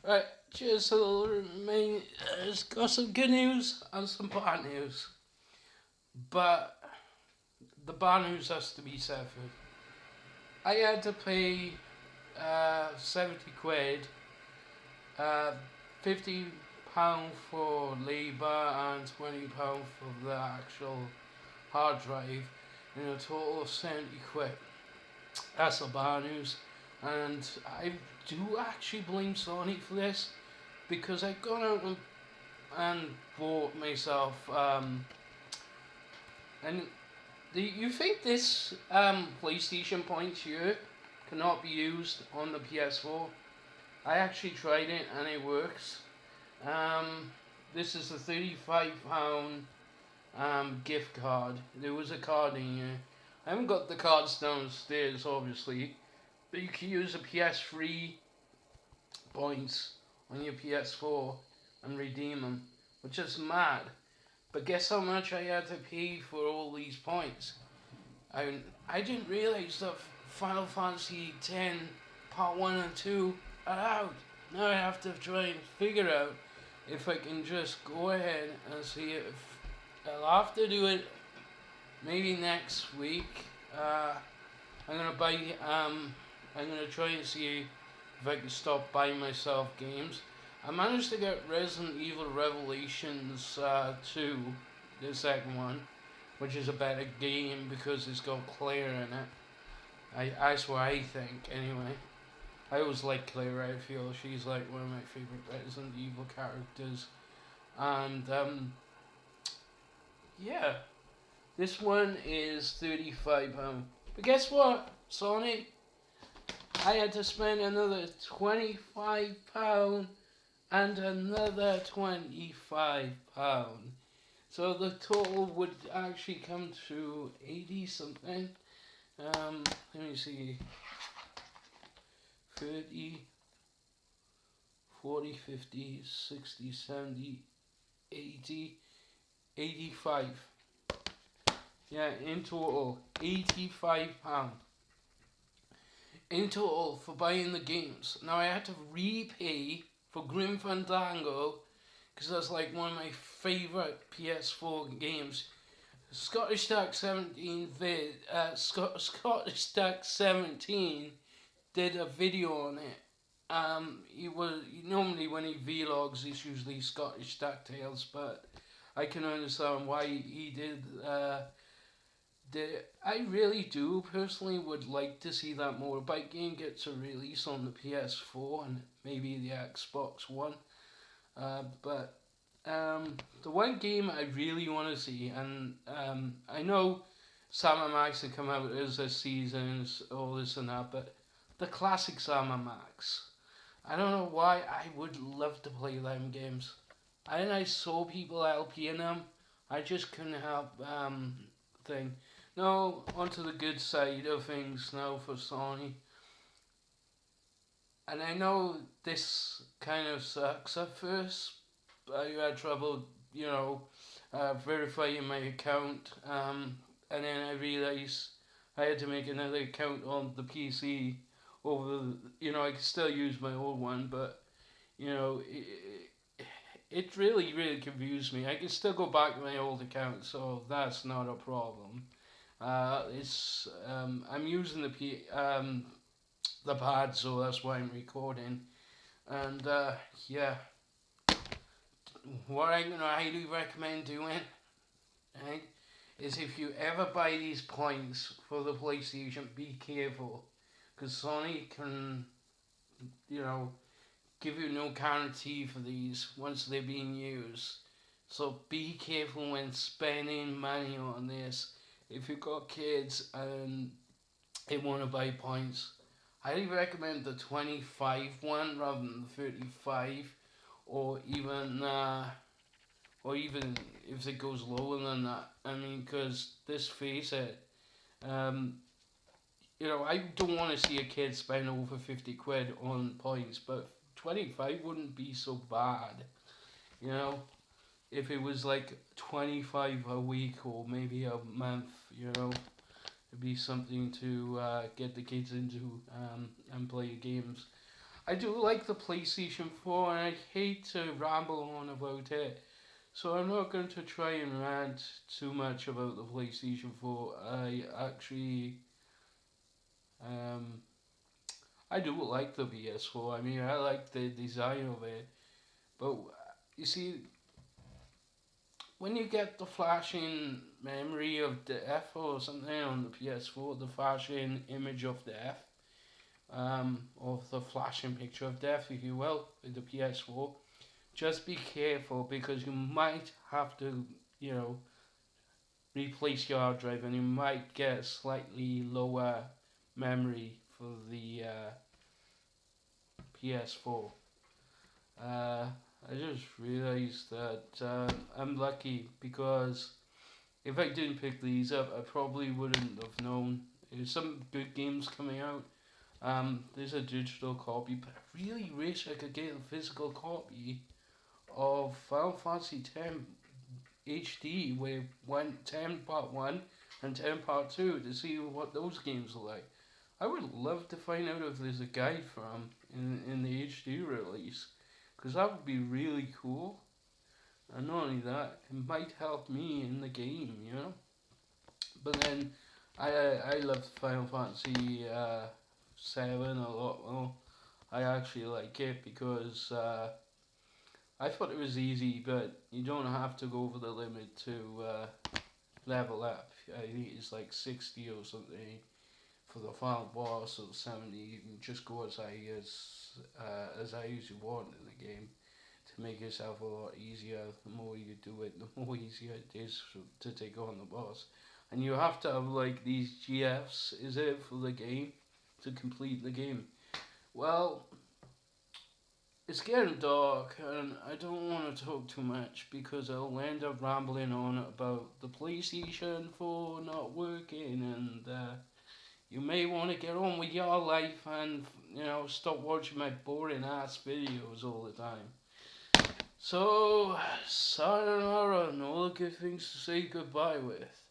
Right, cheers to the main. It's got some good news and some bad news. But the bad news has to be said first. I had to pay 70 quid, uh, £50 for labour and £20 for the actual hard drive, in a total of 70 quid. That's the bad news. And I do actually blame Sony for this because I've gone out and bought myself. And you think this PlayStation points here cannot be used on the PS4? I actually tried it and it works. This is a £35 gift card. There was a card in here. I haven't got the cards downstairs, obviously, but you can use a PS3 points on your PS4 and redeem them, which is mad. But guess how much I had to pay for all these points? I didn't realize that Final Fantasy X Part 1 and 2 are out. Now I have to try and figure out if I can just go ahead and see if I'll have to do it maybe next week. I'm gonna buy. I'm gonna try and see if I can stop buying myself games. I managed to get Resident Evil Revelations 2, the second one, which is a better game because it's got Claire in it. That's what I think, anyway. I always like Claire. I feel she's like one of my favorite Resident Evil characters, and yeah, this one is £35. But guess what, Sony? I had to spend another £25 and another £25. So the total would actually come to 80 something. Let me see. 30, 40, 50, 60, 70, 80, 85. Yeah, in total, £85. In total for buying the games. Now I had to repay for Grim Fandango because that's like one of my favourite PS4 games. Scottish Duck 17 Scottish Duck 17 did a video on it. Normally when he vlogs, it's usually Scottish Duck Tales, but I can understand why he did. I really do personally would like to see that motorbike game get to release on the PS4 and maybe the Xbox One. But the one game I really want to see, and I know Sam Max have come out as a seasons, all this and that, but the classic Sam Max. I don't know why I would love to play them games. I saw people LPing them. I just couldn't help thing. Now onto the good side of things now for Sony. And I know this kind of sucks at first. I had trouble, verifying my account. And then I realized I had to make another account on the PC over, I could still use my old one, but, it really, really confused me. I can still go back to my old account, so that's not a problem. I'm using the pad, so that's why I'm recording. And yeah, what I'm gonna highly recommend doing, right, is if you ever buy these points for the PlayStation, be careful, because Sony can, you know, give you no guarantee for these once they're being used. So be careful when spending money on this. If you've got kids and they want to buy points, I highly recommend the 25 one rather than the 35, or even if it goes lower than that. I mean, because let's face it, um, I don't want to see a kid spend over 50 quid on points, but 25 wouldn't be so bad, you know, if it was like 25 a week or maybe a month, it'd be something to get the kids into and play games. I do like the PlayStation 4 and I hate to ramble on about it. So I'm not going to try and rant too much about the PlayStation 4. Um, I do like the PS4. I mean, I like the design of it. But you see, when you get the flashing memory of death or something on the PS4, the flashing image of death, of the flashing picture of death, if you will, with the PS4, just be careful because you might have to, you know, replace your hard drive and you might get slightly lower memory for the PS4. Uh, I just realised that I'm lucky because if I didn't pick these up, I probably wouldn't have known. There's some good games coming out. There's a digital copy, but I really wish I could get a physical copy of Final Fantasy X HD, where 10 Part 1 and 10 Part 2 to see what those games are like. I would love to find out if there's a guide from in the HD release, because that would be really cool. And not only that, it might help me in the game, you know. But then I love Final Fantasy 7 a lot more. I actually like it because I thought it was easy, but you don't have to go over the limit to level up. I think it's like 60 or something for the final boss, or 70. You can just go as high as you want in the game to make yourself a lot easier. The more you do it, the more easier it is to take on the boss. And you have to have like these GFs, is it, for the game to complete the game. Well, it's getting dark and I don't want to talk too much because I'll end up rambling on about the PlayStation 4 not working, and you may want to get on with your life and, you know, stop watching my boring ass videos all the time. So, sayonara and all the good things to say goodbye with.